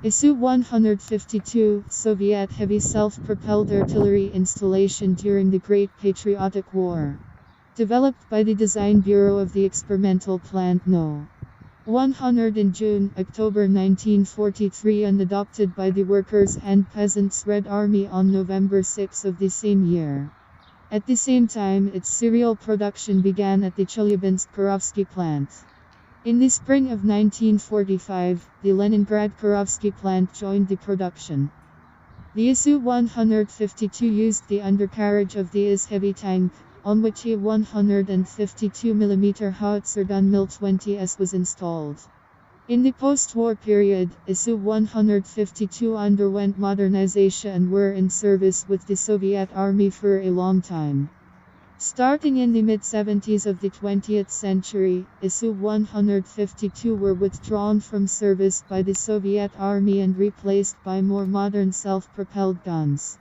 ISU-152, Soviet heavy self-propelled artillery installation during the Great Patriotic War. Developed by the Design Bureau of the Experimental Plant No. 100 in June-October 1943 and adopted by the Workers' and Peasants' Red Army on November 6 of the same year. At the same time, its serial production began at the Chelyabinsk Kirovsky Plant. In the spring of 1945, the Leningrad Kirovsky Plant joined the production. The ISU-152 used the undercarriage of the IS heavy tank, on which a 152mm howitzer-gun Mil-20S was installed. In the post-war period, ISU-152 underwent modernization and were in service with the Soviet Army for a long time. Starting in the mid-70s of the 20th century, ISU-152 were withdrawn from service by the Soviet Army and replaced by more modern self-propelled guns.